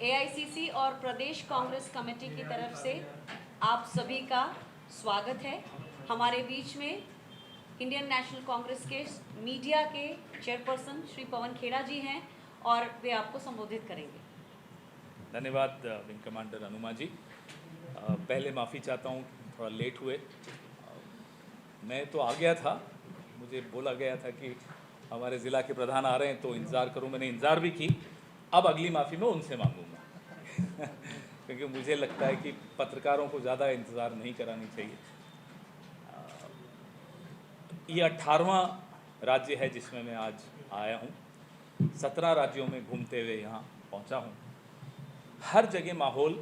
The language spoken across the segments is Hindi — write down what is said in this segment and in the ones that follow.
एआईसीसी और प्रदेश कांग्रेस कमेटी की तरफ से आप सभी का स्वागत है। हमारे बीच में इंडियन नेशनल कांग्रेस के मीडिया के चेयरपर्सन श्री पवन खेड़ा जी हैं और वे आपको संबोधित करेंगे। धन्यवाद विंग कमांडर अनुमा जी। पहले माफ़ी चाहता हूँ, थोड़ा लेट हुए। मैं तो आ गया था, मुझे बोला गया था कि हमारे ज़िला के प्रधान आ रहे हैं तो इंतज़ार करूँ, मैंने इंतज़ार भी की। अब अगली माफ़ी मैं उनसे मांगूंगा क्योंकि मुझे लगता है कि पत्रकारों को ज़्यादा इंतज़ार नहीं करानी चाहिए। ये 18वां राज्य है जिसमें मैं आज आया हूँ। 17 राज्यों में घूमते हुए यहाँ पहुँचा हूँ। हर जगह माहौल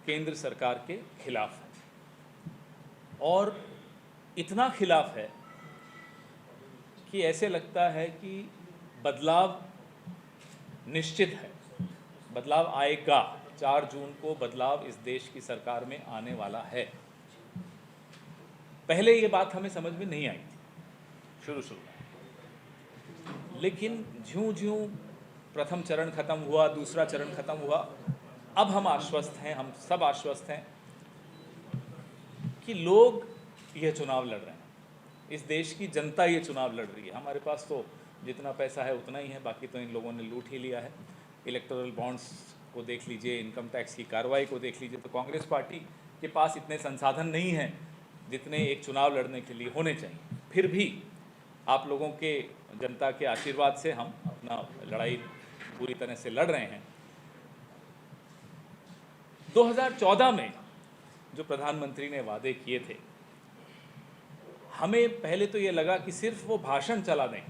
केंद्र सरकार के खिलाफ है और इतना खिलाफ है कि ऐसे लगता है कि बदलाव निश्चित है, बदलाव आएगा। 4 जून को बदलाव इस देश की सरकार में आने वाला है। पहले ये बात हमें समझ में नहीं आई थी शुरू में, लेकिन ज्यों-ज्यों प्रथम चरण खत्म हुआ, दूसरा चरण खत्म हुआ, अब हम आश्वस्त हैं, हम सब आश्वस्त हैं कि लोग यह चुनाव लड़ रहे हैं, इस देश की जनता ये चुनाव लड़ रही है। हमारे पास तो जितना पैसा है उतना ही है, बाकी तो इन लोगों ने लूट ही लिया है। इलेक्टोरल बॉन्ड्स को देख लीजिए, इनकम टैक्स की कार्रवाई को देख लीजिए, तो कांग्रेस पार्टी के पास इतने संसाधन नहीं हैं जितने एक चुनाव लड़ने के लिए होने चाहिए। फिर भी आप लोगों के, जनता के आशीर्वाद से हम अपना लड़ाई पूरी तरह से लड़ रहे हैं। 2014 में जो प्रधानमंत्री ने वादे किए थे, हमें पहले तो ये लगा कि सिर्फ वो भाषण चला दें,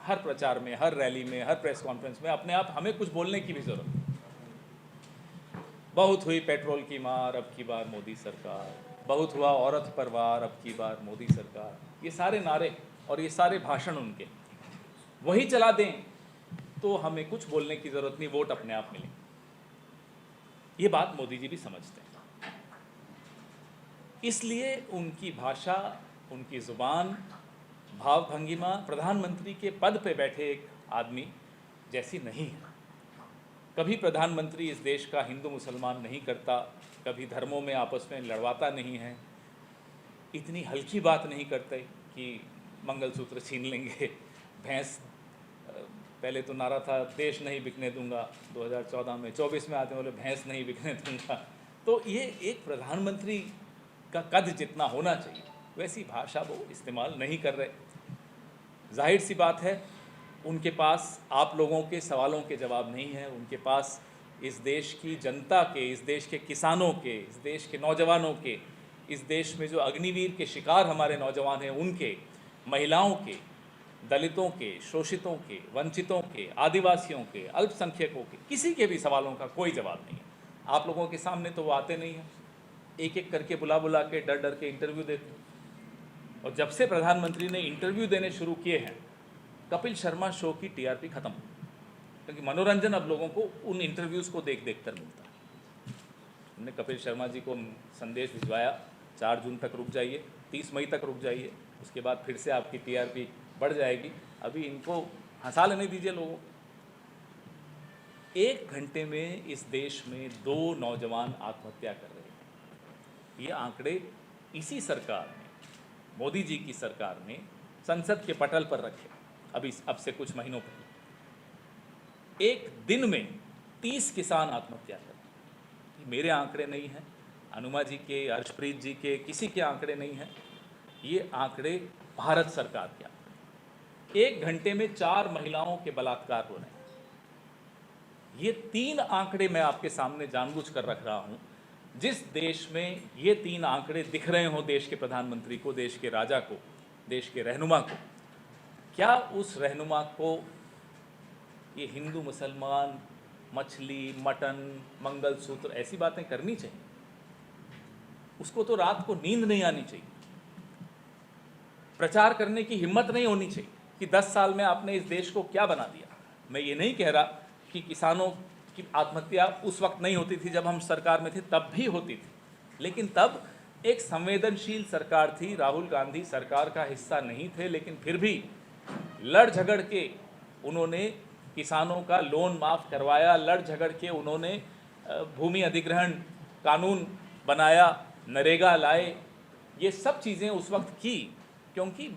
हर प्रचार में, हर रैली में, हर प्रेस कॉन्फ्रेंस में, अपने आप हमें कुछ बोलने की भी जरूरत नहीं। बहुत हुई पेट्रोल की मार, अब की बार मोदी सरकार। बहुत हुआ औरत पर वार, अब की बार मोदी सरकार। ये सारे नारे और ये सारे भाषण उनके वही चला दें तो हमें कुछ बोलने की जरूरत नहीं, वोट अपने आप मिलेंगे। ये बात मोदी जी भी समझते हैं, इसलिए उनकी भाषा, उनकी ज़ुबान, भाव भंगिमा प्रधानमंत्री के पद पे बैठे एक आदमी जैसी नहीं है। कभी प्रधानमंत्री इस देश का हिंदू मुसलमान नहीं करता, कभी धर्मों में आपस में लड़वाता नहीं है, इतनी हल्की बात नहीं करते कि मंगलसूत्र छीन लेंगे, भैंस। पहले तो नारा था देश नहीं बिकने दूंगा, 2014 में, 24 में आते बोले भैंस नहीं बिकने दूंगा। तो ये एक प्रधानमंत्री का कद जितना होना चाहिए वैसी भाषा वो इस्तेमाल नहीं कर रहे। जाहिर सी बात है, उनके पास आप लोगों के सवालों के जवाब नहीं है। उनके पास इस देश की जनता के, इस देश के किसानों के, इस देश के नौजवानों के, इस देश में जो अग्निवीर के शिकार हमारे नौजवान हैं उनके, महिलाओं के, दलितों के, शोषितों के, वंचितों के, आदिवासियों के, अल्पसंख्यकों के, किसी के भी सवालों का कोई जवाब नहीं है। आप लोगों के सामने तो वो आते नहीं हैं, एक एक करके बुला बुला के, डर डर के इंटरव्यू देते हैं। और जब से प्रधानमंत्री ने इंटरव्यू देने शुरू किए हैं, कपिल शर्मा शो की टीआरपी खत्म, क्योंकि मनोरंजन अब लोगों को उन इंटरव्यूज़ को देख देख कर मिलता है। हमने कपिल शर्मा जी को संदेश भिजवाया, 4 जून तक रुक जाइए, 30 मई तक रुक जाइए, उसके बाद फिर से आपकी टीआरपी बढ़ जाएगी। अभी इनको हंसा लेने दीजिए लोगों। 1 घंटे में इस देश में 2 नौजवान आत्महत्या कर रहे हैं। ये आंकड़े इसी सरकार ने, मोदी जी की सरकार ने संसद के पटल पर रखे। अभी अब से कुछ महीनों पहले एक दिन में 30 किसान आत्महत्या कर रहे। ये मेरे आंकड़े नहीं हैं, अनुमा जी के, हर्षप्रीत जी के, किसी के आंकड़े नहीं हैं। ये आंकड़े भारत सरकार के आंकड़े। 1 घंटे में 4 महिलाओं के बलात्कार हो रहे हैं। ये 3 आंकड़े मैं आपके सामने जानबूझकर रख रहा हूँ। जिस देश में ये 3 आंकड़े दिख रहे हों देश के प्रधानमंत्री को, देश के राजा को, देश के रहनुमा को, क्या उस रहनुमा को ये हिंदू मुसलमान, मछली, मटन, मंगलसूत्र ऐसी बातें करनी चाहिए? उसको तो रात को नींद नहीं आनी चाहिए, प्रचार करने की हिम्मत नहीं होनी चाहिए कि 10 साल में आपने इस देश को क्या बना दिया। मैं ये नहीं कह रहा कि किसानों की आत्महत्या उस वक्त नहीं होती थी जब हम सरकार में थे, तब भी होती थी, लेकिन तब एक संवेदनशील सरकार थी। राहुल गांधी सरकार का हिस्सा नहीं थे, लेकिन फिर भी लड़ झगड़ के उन्होंने किसानों का लोन माफ़ करवाया, लड़ झगड़ के उन्होंने भूमि अधिग्रहण कानून बनाया, नरेगा लाए। ये सब चीज़ें उस वक्त की क्योंकि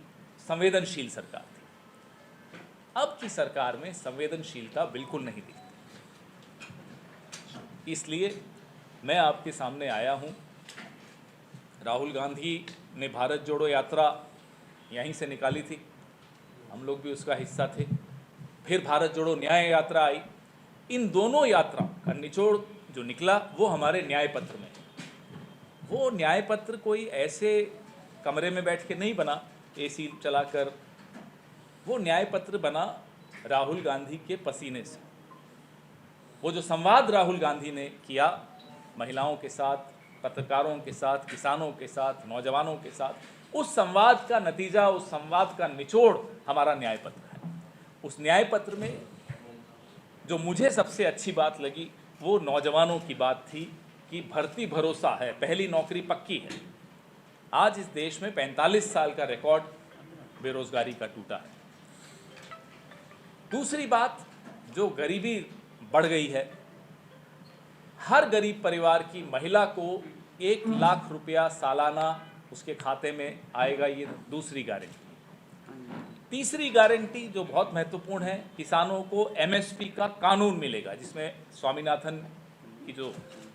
संवेदनशील सरकार थी। अब की सरकार में संवेदनशीलता बिल्कुल नहीं दिखती। इसलिए मैं आपके सामने आया हूँ। राहुल गांधी ने भारत जोड़ो यात्रा यहीं से निकाली थी, हम लोग भी उसका हिस्सा थे। फिर भारत जोड़ो न्याय यात्रा आई। इन दोनों यात्रा का निचोड़ जो निकला वो हमारे न्याय पत्र में। वो न्याय पत्र कोई ऐसे कमरे में बैठ के नहीं बना एसी चलाकर, वो न्याय पत्र बना राहुल गांधी के पसीने से। वो जो संवाद राहुल गांधी ने किया महिलाओं के साथ, पत्रकारों के साथ, किसानों के साथ, नौजवानों के साथ, उस संवाद का नतीजा, उस संवाद का निचोड़ हमारा न्याय पत्र है। उस न्याय पत्र में जो मुझे सबसे अच्छी बात लगी वो नौजवानों की बात थी कि भर्ती भरोसा है, पहली नौकरी पक्की है। आज इस देश में 45 साल का रिकॉर्ड बेरोजगारी का टूटा है। दूसरी बात, जो गरीबी बढ़ गई है, हर गरीब परिवार की महिला को 1 लाख रुपया सालाना उसके खाते में आएगा, ये दूसरी गारंटी। तीसरी गारंटी जो बहुत महत्वपूर्ण है, किसानों को एमएसपी का कानून मिलेगा, जिसमें स्वामीनाथन की जो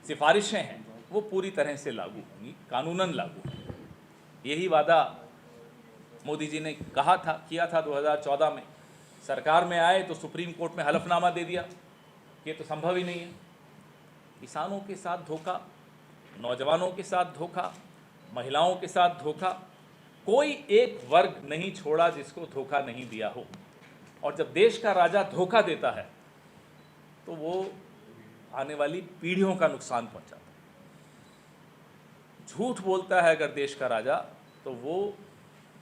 सिफारिशें हैं वो पूरी तरह से लागू होंगी, कानूनन लागू होंगी। यही वादा मोदी जी ने कहा था, किया था 2014 में। सरकार में आए तो सुप्रीम कोर्ट में हलफनामा दे दिया, ये तो संभव ही नहीं है। किसानों के साथ धोखा, नौजवानों के साथ धोखा, महिलाओं के साथ धोखा, कोई एक वर्ग नहीं छोड़ा जिसको धोखा नहीं दिया हो। और जब देश का राजा धोखा देता है तो वो आने वाली पीढ़ियों का नुकसान पहुंचाता है। झूठ बोलता है अगर देश का राजा, तो वो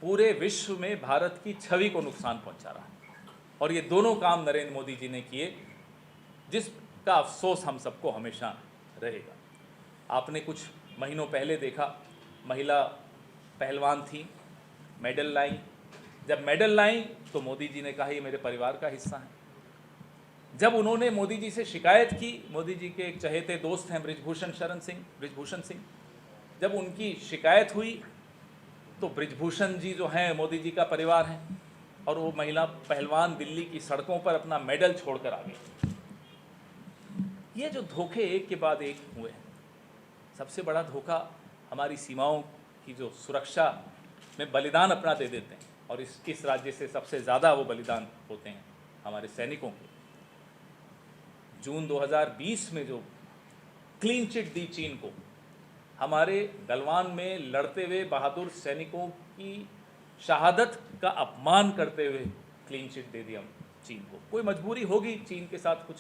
पूरे विश्व में भारत की छवि को नुकसान पहुंचा रहा है। और ये दोनों काम नरेंद्र मोदी जी ने किए, जिसका अफसोस हम सबको हमेशा रहेगा। आपने कुछ महीनों पहले देखा, महिला पहलवान थी, मेडल लाई। जब मेडल लाई तो मोदी जी ने कहा ये मेरे परिवार का हिस्सा है। जब उन्होंने मोदी जी से शिकायत की, मोदी जी के एक चहेते दोस्त हैं ब्रिजभूषण सिंह, जब उनकी शिकायत हुई तो ब्रिजभूषण जी जो हैं मोदी जी का परिवार हैं, और वो महिला पहलवान दिल्ली की सड़कों पर अपना मेडल छोड़कर आ गई। ये जो धोखे एक के बाद एक हुए हैं, सबसे बड़ा धोखा हमारी सीमाओं की जो सुरक्षा में बलिदान अपना दे देते हैं, और इस राज्य से सबसे ज़्यादा वो बलिदान होते हैं हमारे सैनिकों के। जून 2020 में जो क्लीन चिट दी चीन को, हमारे गलवान में लड़ते हुए बहादुर सैनिकों की शहादत का अपमान करते हुए क्लीन चिट दे दिया चीन को। कोई मजबूरी होगी, चीन के साथ कुछ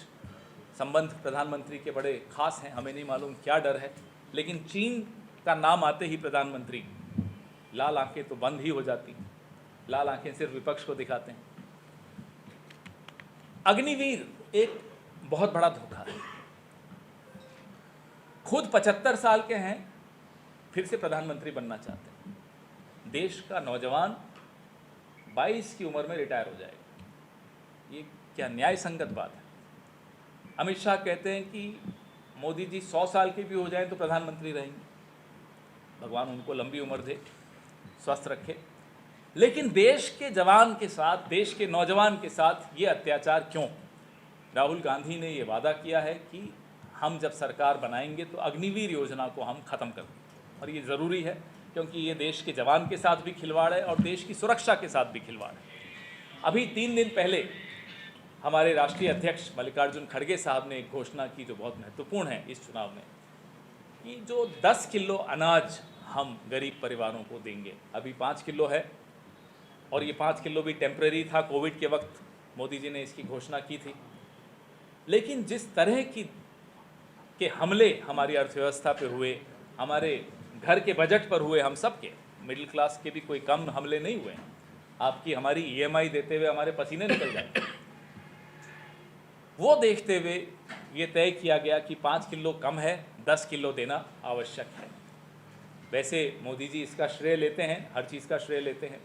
संबंध प्रधानमंत्री के बड़े खास हैं, हमें नहीं मालूम क्या डर है, लेकिन चीन का नाम आते ही प्रधानमंत्री लाल आंखें तो बंद ही हो जाती, लाल आंखें सिर्फ विपक्ष को दिखाते हैं। अग्निवीर एक बहुत बड़ा धोखा है। खुद 75 साल के हैं, फिर से प्रधानमंत्री बनना चाहते हैं। देश का नौजवान 22 की उम्र में रिटायर हो जाएगा, ये क्या न्याय संगत बात है। अमित शाह कहते हैं कि मोदी जी 100 साल के भी हो जाएं तो प्रधानमंत्री रहेंगे। भगवान उनको लंबी उम्र दे, स्वस्थ रखे। लेकिन देश के जवान के साथ, देश के नौजवान के साथ ये अत्याचार क्यों? राहुल गांधी ने ये वादा किया है कि हम जब सरकार बनाएंगे तो अग्निवीर योजना को हम ख़त्म कर देंगे, और ये ज़रूरी है क्योंकि ये देश के जवान के साथ भी खिलवाड़ है और देश की सुरक्षा के साथ भी खिलवाड़ है। अभी 3 दिन पहले हमारे राष्ट्रीय अध्यक्ष मल्लिकार्जुन खड़गे साहब ने एक घोषणा की जो बहुत महत्वपूर्ण है इस चुनाव में, कि जो 10 किलो अनाज हम गरीब परिवारों को देंगे। अभी 5 किलो है, और ये 5 किलो भी टेम्परेरी था, कोविड के वक्त मोदी जी ने इसकी घोषणा की थी। लेकिन जिस तरह के हमले हमारी अर्थव्यवस्था पे हुए, हमारे घर के बजट पर हुए, हम सब के, मिडिल क्लास के भी कोई कम हमले नहीं हुए हैं। आपकी हमारी EMI देते हुए हमारे पसीने निकल जाते। वो देखते हुए ये तय किया गया कि 5 किलो कम है, 10 किलो देना आवश्यक है। वैसे मोदी जी इसका श्रेय लेते हैं, हर चीज़ का श्रेय लेते हैं।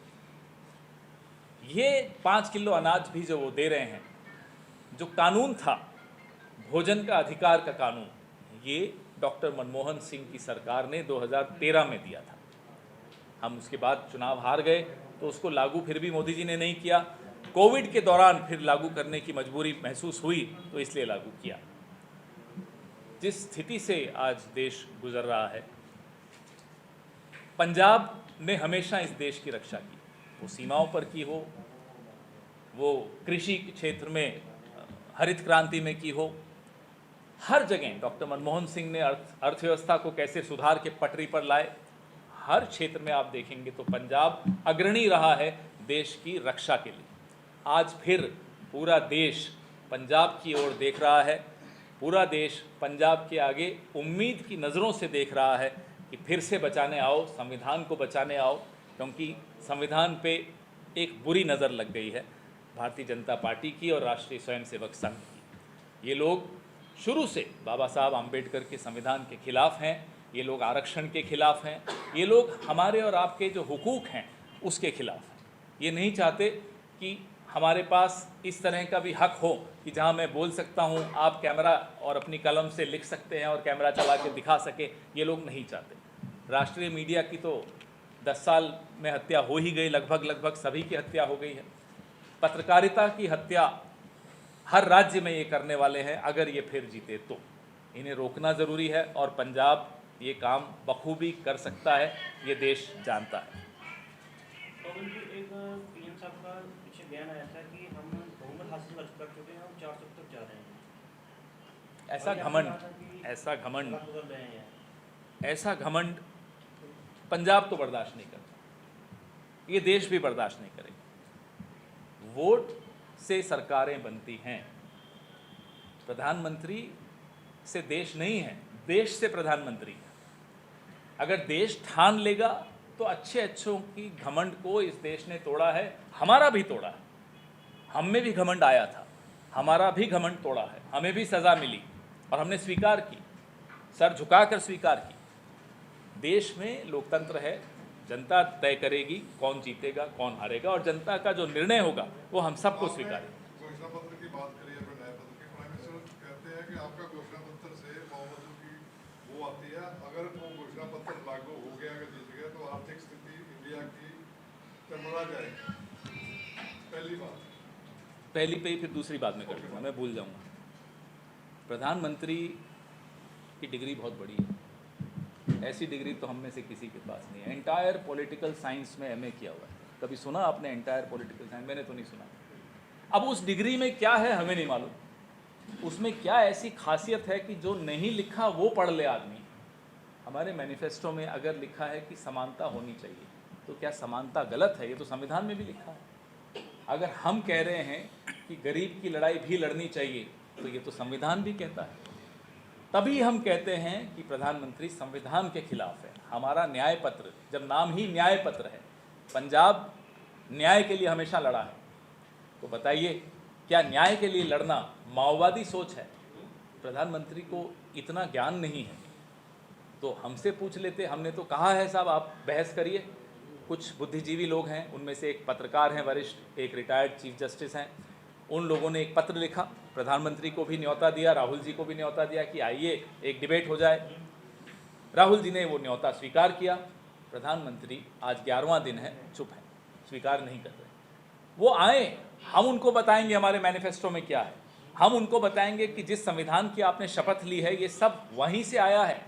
ये 5 किलो अनाज भी जो वो दे रहे हैं, जो कानून था भोजन का अधिकार का कानून, ये डॉक्टर मनमोहन सिंह की सरकार ने 2013 में दिया था। हम उसके बाद चुनाव हार गए तो उसको लागू फिर भी मोदी जी ने नहीं किया। कोविड के दौरान फिर लागू करने की मजबूरी महसूस हुई तो इसलिए लागू किया। जिस स्थिति से आज देश गुजर रहा है, पंजाब ने हमेशा इस देश की रक्षा की, वो सीमाओं पर की हो, वो कृषि के क्षेत्र में हरित क्रांति में की हो, हर जगह डॉक्टर मनमोहन सिंह ने अर्थव्यवस्था को कैसे सुधार के पटरी पर लाए, हर क्षेत्र में आप देखेंगे तो पंजाब अग्रणी रहा है देश की रक्षा के लिए। आज फिर पूरा देश पंजाब की ओर देख रहा है, पूरा देश पंजाब के आगे उम्मीद की नज़रों से देख रहा है कि फिर से बचाने आओ, संविधान को बचाने आओ, क्योंकि संविधान पे एक बुरी नज़र लग गई है भारतीय जनता पार्टी की और राष्ट्रीय स्वयंसेवक संघ की। ये लोग शुरू से बाबा साहब आम्बेडकर के संविधान के खिलाफ हैं, ये लोग आरक्षण के खिलाफ हैं, ये लोग हमारे और आपके जो हुकूक हैं उसके खिलाफ हैं। ये नहीं चाहते कि हमारे पास इस तरह का भी हक हो कि जहां मैं बोल सकता हूं, आप कैमरा और अपनी कलम से लिख सकते हैं और कैमरा चला के दिखा सके, ये लोग नहीं चाहते। राष्ट्रीय मीडिया की तो 10 साल में हत्या हो ही गई, लगभग सभी की हत्या हो गई है। पत्रकारिता की हत्या हर राज्य में ये करने वाले हैं, अगर ये फिर जीते तो इन्हें रोकना ज़रूरी है और पंजाब ये काम बखूबी कर सकता है, ये देश जानता है। एक पीएम साहब का पीछे बयान आया था कि हम बहुमत हासिल कर चुके हैं, हम 400 तक जा रहे हैं। ऐसा घमंड पंजाब तो बर्दाश्त नहीं करता, ये देश भी बर्दाश्त नहीं करेगा। वोट से सरकारें बनती हैं, प्रधानमंत्री से देश नहीं है, देश से प्रधानमंत्री है। अगर देश ठान लेगा तो अच्छों की घमंड को इस देश ने तोड़ा है, हमारा भी तोड़ा है। हम में भी घमंड आया था, हमारा भी घमंड तोड़ा है, हमें भी सज़ा मिली और हमने स्वीकार की, सर झुकाकर स्वीकार की। देश में लोकतंत्र है, जनता तय करेगी कौन जीतेगा कौन हारेगा और जनता का जो निर्णय होगा वो हम सबको स्वीकारेंगे। घोषणा पत्र की बात करिए, फिर नए पत्र की। प्राइम मिनिस्टर कहते हैं कि आपका घोषणा पत्र से माओवादियों की वो आती है, अगर वो घोषणा पत्र लागू हो गया, अगर जीत गया तो आर्थिक स्थिति इंडिया की चरमरा जाएगी। पहली पे ही फिर दूसरी बात में कर लूँगा, मैं भूल जाऊँगा। प्रधानमंत्री की डिग्री बहुत बड़ी है, ऐसी डिग्री तो हम में से किसी के पास नहीं है। एंटायर पॉलिटिकल साइंस में एमए किया हुआ है। कभी सुना आपने एंटायर पॉलिटिकल साइंस? मैंने तो नहीं सुना। अब उस डिग्री में क्या है हमें नहीं मालूम, उसमें क्या ऐसी खासियत है कि जो नहीं लिखा वो पढ़ ले आदमी। हमारे मैनिफेस्टो में अगर लिखा है कि समानता होनी चाहिए, तो क्या समानता गलत है? ये तो संविधान में भी लिखा है। अगर हम कह रहे हैं कि गरीब की लड़ाई भी लड़नी चाहिए, तो ये तो संविधान भी कहता है। तभी हम कहते हैं कि प्रधानमंत्री संविधान के खिलाफ है। हमारा न्याय पत्र, जब नाम ही न्याय पत्र है, पंजाब न्याय के लिए हमेशा लड़ा है, तो बताइए क्या न्याय के लिए लड़ना माओवादी सोच है? प्रधानमंत्री को इतना ज्ञान नहीं है तो हमसे पूछ लेते। हमने तो कहा है साहब आप बहस करिए। कुछ बुद्धिजीवी लोग हैं, उनमें से एक पत्रकार हैं वरिष्ठ, एक रिटायर्ड चीफ जस्टिस हैं, उन लोगों ने एक पत्र लिखा, प्रधानमंत्री को भी न्योता दिया, राहुल जी को भी न्योता दिया कि आइए एक डिबेट हो जाए। राहुल जी ने वो न्योता स्वीकार किया। प्रधानमंत्री आज 11वां दिन है, चुप है, स्वीकार नहीं कर रहे। वो आए, हम उनको बताएंगे हमारे मैनिफेस्टो में क्या है, हम उनको बताएंगे कि जिस संविधान की आपने शपथ ली है ये सब वहीं से आया है।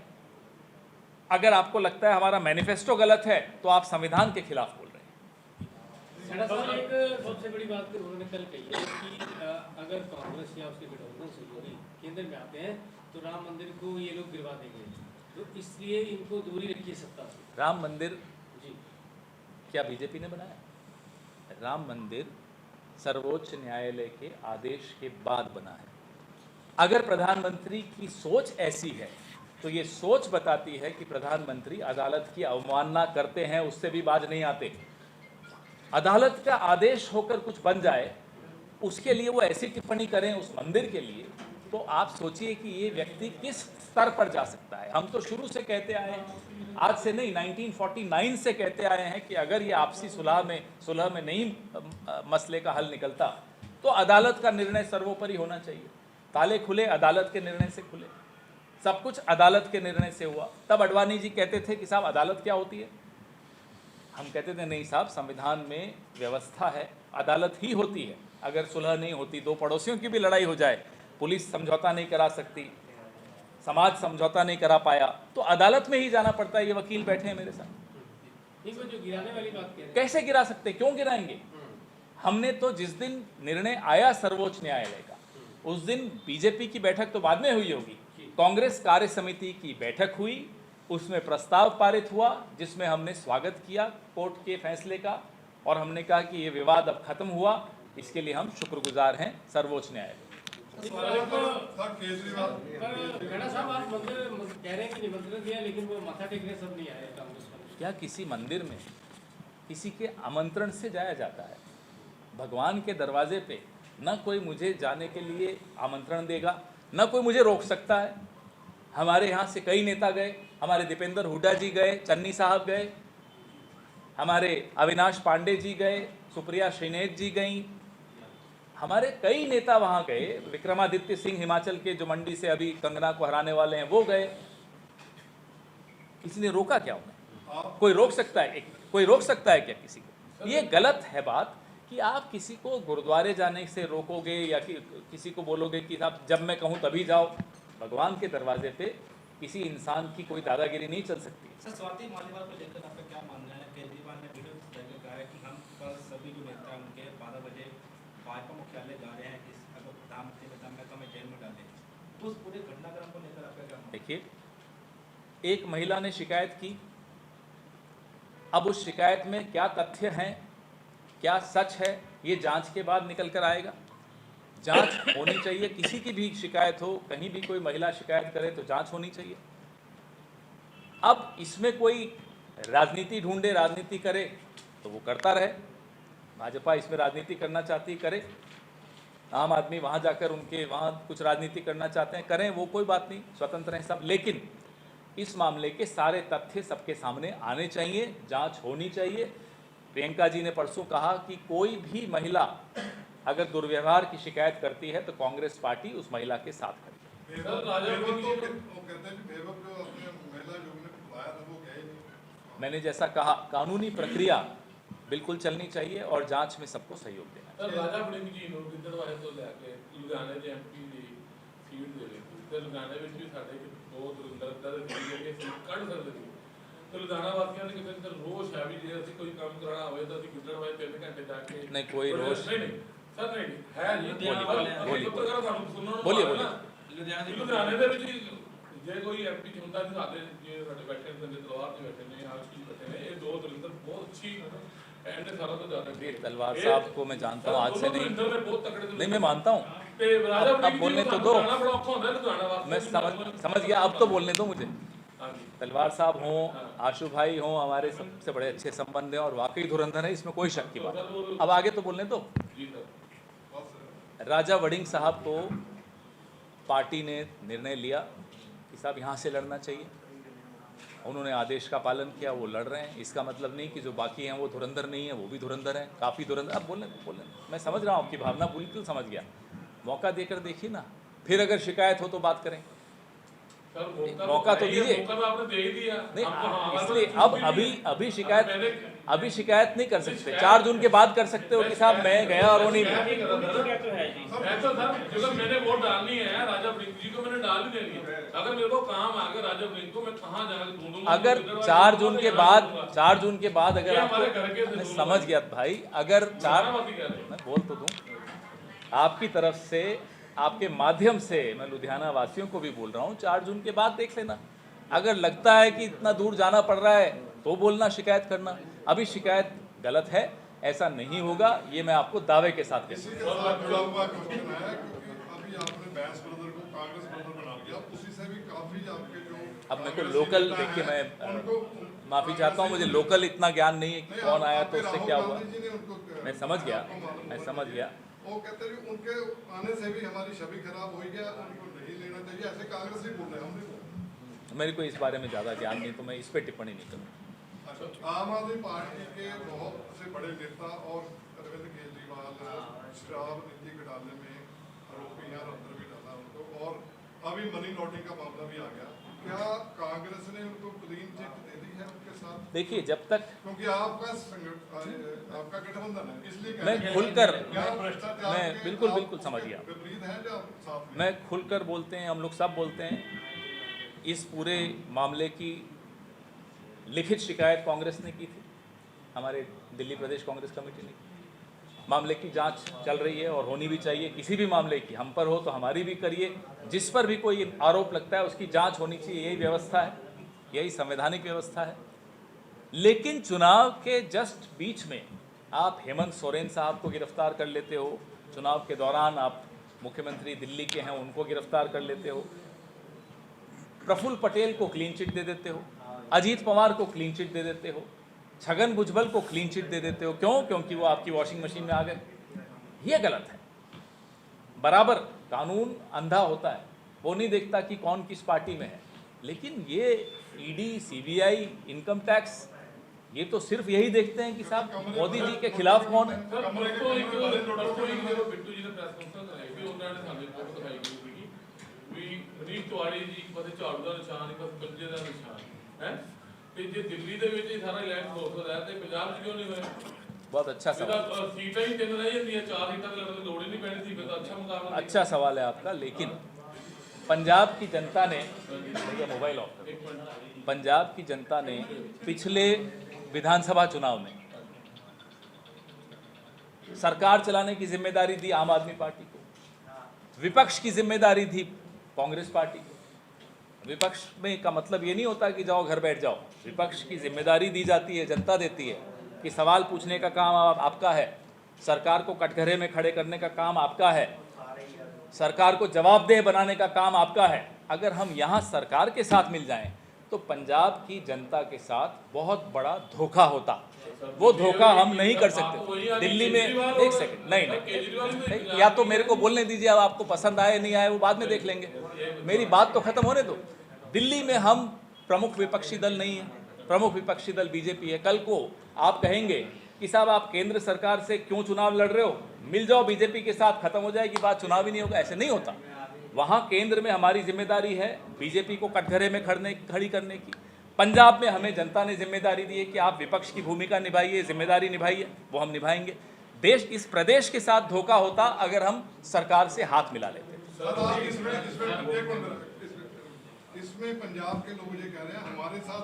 अगर आपको लगता है हमारा मैनिफेस्टो गलत है तो आप संविधान के खिलाफ बोल रहे हैं। एक सबसे बड़ी बात उन्होंने कल कही है कि अगर कांग्रेस या उसके गठबंधन सहयोगी केंद्र में आते हैं तो राम मंदिर को ये लोग गिरवा देंगे, तो इसलिए इनको दूरी रखिए सत्ता से। राम मंदिर जी क्या बीजेपी ने बनाया? राम मंदिर सर्वोच्च न्यायालय के आदेश के बाद बना है। अगर प्रधानमंत्री की सोच ऐसी है तो ये सोच बताती है कि प्रधानमंत्री अदालत की अवमानना करते हैं, उससे भी बाज नहीं आते। अदालत का आदेश होकर कुछ बन जाए, उसके लिए वो ऐसी टिप्पणी करें उस मंदिर के लिए, तो आप सोचिए कि ये व्यक्ति किस स्तर पर जा सकता है। हम तो शुरू से कहते आए हैं, आज से नहीं 1949 से कहते आए हैं कि अगर ये आपसी सुलह में नहीं मसले का हल निकलता तो अदालत का निर्णय सर्वोपरि होना चाहिए। ताले खुले अदालत के निर्णय से खुले, सब कुछ अदालत के निर्णय से हुआ। तब अडवाणी जी कहते थे कि साहब अदालत क्या होती है, हम कहते थे नहीं साहब, संविधान में व्यवस्था है, अदालत ही होती है। अगर सुलह नहीं होती, दो पड़ोसियों की भी लड़ाई हो जाए, पुलिस समझौता नहीं करा सकती, समाज समझौता नहीं करा पाया, तो अदालत में ही जाना पड़ता है। ये वकील बैठे हैं मेरे साथ। एक जो गिराने वाली बात कह रहे हैं, कैसे गिरा सकते, क्यों गिराएंगे? हमने तो जिस दिन निर्णय आया सर्वोच्च न्यायालय का, उस दिन बीजेपी की बैठक तो बाद में हुई होगी, कांग्रेस कार्य समिति की बैठक हुई, उसमें प्रस्ताव पारित हुआ जिसमें हमने स्वागत किया कोर्ट के फैसले का, और हमने कहा कि ये विवाद अब खत्म हुआ, इसके लिए हम शुक्रगुजार हैं सर्वोच्च न्यायालय। सर केजरीवाल खड़ा साहब आप मंदिर कह रहे हैं कि निमंत्रण दिया, लेकिन वो माथा टेकने सब नहीं आए कांग्रेस वाले। क्या किसी मंदिर में किसी के आमंत्रण से जाया जाता है? भगवान के दरवाजे पे न कोई मुझे जाने के लिए आमंत्रण देगा, न कोई मुझे रोक सकता है। हमारे यहाँ से कई नेता गए, हमारे दीपेंद्र हुड्डा जी गए, चन्नी साहब गए, हमारे अविनाश पांडे जी गए, सुप्रिया श्रीनेत जी गई, हमारे कई नेता वहाँ गए, विक्रमादित्य सिंह हिमाचल के जो मंडी से अभी कंगना को हराने वाले हैं वो गए। किसी ने रोका क्या उन्हें? कोई रोक सकता है? कोई रोक सकता है क्या किसी को? ये गलत है बात कि आप किसी को गुरुद्वारे जाने से रोकोगे या कि किसी को बोलोगे कि आप जब मैं कहूँ तभी जाओ। भगवान के दरवाजे पे किसी इंसान की कोई दादागिरी नहीं चल सकती। सर, स्वाति मालीवाल को लेकर आपका क्या मानना है? केजरीवाल ने वीडियो में कहा है कि हम कल सभी जो नेता उनके 12 बजे भाजपा मुख्यालय जा रहे हैं, इस अगर प्रधानमंत्री ने दम में जेल में डाले, तो उस पूरे घटनाक्रम को लेकर आपका क्या? देखिए, एक महिला ने शिकायत की, अब उस शिकायत में क्या तथ्य हैं, क्या सच है, ये जांच के बाद निकल कर आएगा। जांच होनी चाहिए, किसी की भी शिकायत हो, कहीं भी कोई महिला शिकायत करे तो जांच होनी चाहिए। अब इसमें कोई राजनीति ढूंढे, राजनीति करे तो वो करता रहे। भाजपा इसमें राजनीति करना चाहती करे, आम आदमी वहाँ जाकर उनके वहाँ कुछ राजनीति करना चाहते हैं, करें, वो कोई बात नहीं, स्वतंत्र हैं सब। लेकिन इस मामले के सारे तथ्य सबके सामने आने चाहिए, जांच होनी चाहिए। प्रियंका जी ने परसों कहा कि कोई भी महिला अगर दुर्व्यवहार की शिकायत करती है तो कांग्रेस पार्टी उस महिला के साथ खड़ी है। मैंने जैसा कहा, कानूनी प्रक्रिया बिल्कुल चलनी चाहिए और जांच में सबको सहयोग देना चाहिए। राजा वड़िंग जी ਨੂੰ ਕਿੱਧਰ ਤੋਂ ਲੈ ਕੇ ਲੁਧਿਆਣੇ ਦੇ ਐਮਪੀ ਦੀ ਸੀਟ ਦੇ ਲਈ ਤੇ ਲੁਧਿਆਣੇ ਵਿੱਚ ਵੀ ਸਾਡੇ ਦੋ ਦਰਿੰਦਰ ਦੇ ਜਿਹੜੇ ਸੀਟ ਕੱਢ ਸਕਦੇ ਸੀ, ਤੇ ਲੁਧਿਆਣਾ ਵਾਸੀਆਂ ਦੇ ਕਿਸੇ ਅੰਦਰ ਰੋਸ਼ ਹੈ ਵੀ ਜੇ ਅਸੀਂ ਕੋਈ ਕੰਮ ਕਰਾਉਣਾ ਹੋਵੇ ਤਾਂ ਅਸੀਂ ਗੁੱਜਰ ਵਾਏ 3 ਘੰਟੇ ਜਾ ਕੇ नहीं कोई रोष नहीं सर नहीं है जी। बोलिए ਪੱਤਰਕਾਰ ਸਾਨੂੰ ਸੁਣਨ बोलिए बोलिए। ਲੁਧਿਆਣੇ ਦੇ ਵਿੱਚ ਜੇ ਕੋਈ ਐਮਪੀ ਹੁੰਦਾ ਸੀ, ਸਾਡੇ ਜੇ ਸਾਡੇ ਬੈਠੇ ਨੇ ਸੰਜੇ ਤਲਵਾਰ ਦੇ ਬੈਠੇ ਨੇ, ਆਸ਼ਕੀ ਬੈਠੇ ਨੇ, ਇਹ ਦੋ ਦਰਿੰਦਰ बहुत अच्छी एंड सारा तो ज्यादा तलवार साहब को मैं जानता हूँ, आज से नहीं, नहीं मैं मानता हूँ। अब बोलने तो दो, मैं समझ गया, अब तो बोलने दो मुझे। तलवार साहब हों, आशु भाई हों, हमारे सबसे बड़े अच्छे संबंध हैं और वाकई धुरंधर है, इसमें कोई शक की बात नहीं। अब आगे तो बोलने दो। राजा वड़िंग साहब को पार्टी ने निर्णय लिया कि साहब यहाँ से लड़ना चाहिए, उन्होंने आदेश का पालन किया, वो लड़ रहे हैं। इसका मतलब नहीं कि जो बाकी हैं वो धुरंधर नहीं है, वो भी धुरंधर हैं, काफ़ी धुरंधर। अब बोलने मैं समझ रहा हूँ आपकी भावना, बिल्कुल समझ गया। मौका देकर देखिए ना, फिर अगर शिकायत हो तो बात करें, मौका तो दीजिए। नहीं, इसलिए अब अभी शिकायत नहीं कर सकते, 4 जून के बाद कर सकते हो कि साहब मैं गया और वो नहीं मिला। मैंने वोट डालनी है राजा वड़िंग जी को, मैंने डाल ही देनी है। अगर मेरे को काम आ गया राजा वड़िंग को, मैं कहाँ जाकर ढूंढूंगा? अगर 4 जून के बाद अगर आपको, मैं समझ गया भाई, अगर 4, मैं बोल तो दूं, आपकी तरफ से, आपके माध्यम से मैं लुधियाना वासियों को भी बोल रहा हूँ, 4 जून के बाद देख लेना। अगर लगता है कि इतना दूर जाना पड़ रहा है तो बोलना, शिकायत करना। अभी शिकायत गलत है, ऐसा नहीं होगा, ये मैं आपको दावे के साथ कहता हूँ। अब मेरे को लोकल, देखिए मैं माफ़ी चाहता हूँ, मुझे लोकल इतना ज्ञान नहीं है कि कौन आया तो उससे क्या हुआ। मैं समझ गया। वो कहते हैं उनके आने से भी हमारी छवि खराब हो गया, उनको नहीं लेना चाहिए, ऐसे कांग्रेस ही बोल रहे हैं, हम नहीं बोल रहे। मेरे को इस बारे में ज़्यादा ज्ञान नहीं, तो मैं इस पर टिप्पणी नहीं करूँगा। आम आदमी पार्टी के बहुत से बड़े नेता और अरविंद केजरीवाल केजरीवाल शराब नीति घटाने में आरोपी हैं और अंदर भी डाला उनको, और अभी मनी लॉन्ड्रिंग का मामला भी आ गया। क्या कांग्रेस ने उनको क्लीन चिट दे दी है उनके साथ? देखिए, जब तक क्योंकि आपका गठबंधन है, इसलिए मैं खुलकर क्या भ्रष्टाचार मैं के बिल्कुल आप बिल्कुल समझ गया, विपरीत है जो साथ में? मैं खुलकर बोलते हैं, हम लोग सब बोलते हैं। इस पूरे मामले की लिखित शिकायत कांग्रेस ने की थी, हमारे दिल्ली प्रदेश कांग्रेस कमेटी ने। मामले की जांच चल रही है और होनी भी चाहिए, किसी भी मामले की, हम पर हो तो हमारी भी करिए, जिस पर भी कोई आरोप लगता है उसकी जांच होनी चाहिए, यही व्यवस्था है, यही संवैधानिक व्यवस्था है। लेकिन चुनाव के जस्ट बीच में आप हेमंत सोरेन साहब को गिरफ्तार कर लेते हो, चुनाव के दौरान आप मुख्यमंत्री दिल्ली के हैं उनको गिरफ्तार कर लेते हो, प्रफुल्ल पटेल को क्लीन चिट दे देते हो, अजीत पवार को क्लीन चिट दे देते हो, छगन भुजबल को क्लीन चिट दे देते हो। क्यों? क्योंकि वो आपकी वॉशिंग मशीन में आ गए। ये गलत है। बराबर कानून अंधा होता है, वो नहीं देखता कि कौन किस पार्टी में है। लेकिन ये ईडी, सीबीआई, इनकम टैक्स, ये तो सिर्फ यही देखते हैं कि साहब मोदी जी के खिलाफ कौन है। सर परसों एक बिट्टू जी ने प्रेस कांफ्रेंस कराई भी, ਉਹਨਾਂ ਨੇ ਸਾਨੂੰ ਰਿਪੋਰਟ ਦਿਖਾਈ ਗਈ ਸੀਗੀ ਵੀ ਮਨੀਸ਼ ਤਿਵਾੜੀ ਜੀ ਇੱਕ ਪਾਸੇ ਝਾੜੂ ਦਾ ਨਿਸ਼ਾਨ, ਇੱਕ ਪਾਸੇ ਕੰਜੇ ਦਾ ਨਿਸ਼ਾਨ ਹੈ। ਤੇ ਜੇ ਦਿੱਲੀ ਦੇ ਵਿੱਚ ਇਹ ਸਾਰਾ ਇਲੈਕਸ਼ਨ ਹੋ ਸਕਦਾ ਹੈ ਤੇ ਪੰਜਾਬ 'ਚ ਕਿਉਂ ਨਹੀਂ ਹੋਇਆ? बहुत अच्छा सवाल, ਇਹਦਾ ਸੀਟਾਂ ਹੀ 3 ਰਹਿ ਜਾਂਦੀਆਂ, 4 ਸੀਟਾਂ ਤੇ ਲੜਨ ਦੀ ਲੋੜ ਹੀ नहीं पैनी थी, फिर तो अच्छा मुकाबला। अच्छा सवाल है आपका। लेकिन पंजाब की जनता ने, भैया मोबाइल ऑफ करो, पंजाब की जनता ने पिछले विधानसभा चुनाव में सरकार चलाने की जिम्मेदारी दी आम आदमी पार्टी को, विपक्ष की जिम्मेदारी थी कांग्रेस पार्टी को। विपक्ष में का मतलब ये नहीं होता कि जाओ घर बैठ जाओ, विपक्ष की जिम्मेदारी दी जाती है, जनता देती है कि सवाल पूछने का काम आपका है, सरकार को कटघरे में खड़े करने का काम आपका है, सरकार को जवाबदेह बनाने का काम आपका है। अगर हम यहाँ सरकार के साथ मिल जाएं तो पंजाब की जनता के साथ बहुत बड़ा धोखा होता। वो धोखा हम नहीं कर सकते। दिल्ली में एक सेकंड, नहीं, या तो मेरे को बोलने दीजिए, अब आपको पसंद आए नहीं आए वो बाद में देख लेंगे, मेरी बात तो खत्म होने दो। दिल्ली में हम प्रमुख विपक्षी दल नहीं है, प्रमुख विपक्षी दल बीजेपी है। कल को आप कहेंगे कि साहब आप केंद्र सरकार से क्यों चुनाव लड़ रहे हो, मिल जाओ बीजेपी के साथ, खत्म हो जाएगी बात, चुनाव ही नहीं होगा। ऐसे नहीं होता। वहाँ केंद्र में हमारी जिम्मेदारी है बीजेपी को कटघरे में खड़ी करने की। पंजाब में हमें जनता ने जिम्मेदारी दी है कि आप विपक्ष की भूमिका निभाइए, जिम्मेदारी निभाइए, वो हम निभाएंगे। देश, इस प्रदेश के साथ धोखा होता अगर हम सरकार से हाथ मिला लेते। इसमें पंजाब के लोग ये कह रहे हैं हमारे साथ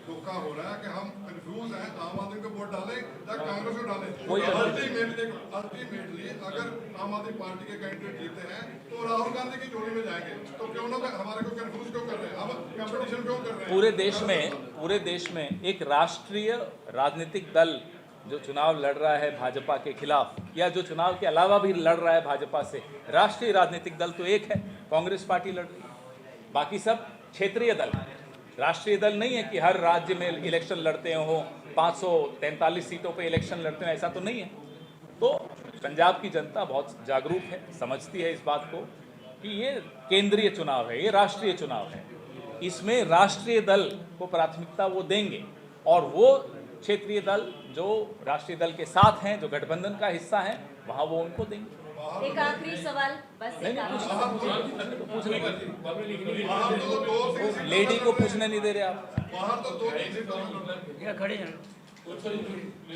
धोखा हो रहा है कि हम कंफ्यूज हैं, आम आदमी को वोट डालें या कांग्रेस को डालें। अल्टीमेटली अगर आम आदमी पार्टी के कैंडिडेट जीते हैं तो राहुल गांधी की जोड़ी में जाएंगे, तो क्यों ना हमारे को कंफ्यूज क्यों कर रहे हैं, हम कंपटीशन क्यों कर रहे हैं? पूरे देश में एक राष्ट्रीय राजनीतिक दल जो चुनाव लड़ रहा है भाजपा के खिलाफ, या जो चुनाव के अलावा भी लड़ रहा है भाजपा से, राष्ट्रीय राजनीतिक दल तो एक है, कांग्रेस पार्टी लड़ रही है। बाकी सब क्षेत्रीय दल, राष्ट्रीय दल नहीं है कि हर राज्य में इलेक्शन लड़ते हो, 543 सीटों पे इलेक्शन लड़ते हैं, ऐसा तो नहीं है। तो पंजाब की जनता बहुत जागरूक है, समझती है इस बात को कि ये केंद्रीय चुनाव है, ये राष्ट्रीय चुनाव है, इसमें राष्ट्रीय दल को प्राथमिकता वो देंगे, और वो क्षेत्रीय दल जो राष्ट्रीय दल के साथ हैं, जो गठबंधन का हिस्सा हैं, वहाँ वो उनको देंगे। एक आखिरी सवाल, बस एक आखिरी लेडी को पूछने नहीं दे रहे आप। बाहर तो 2-3 कुछ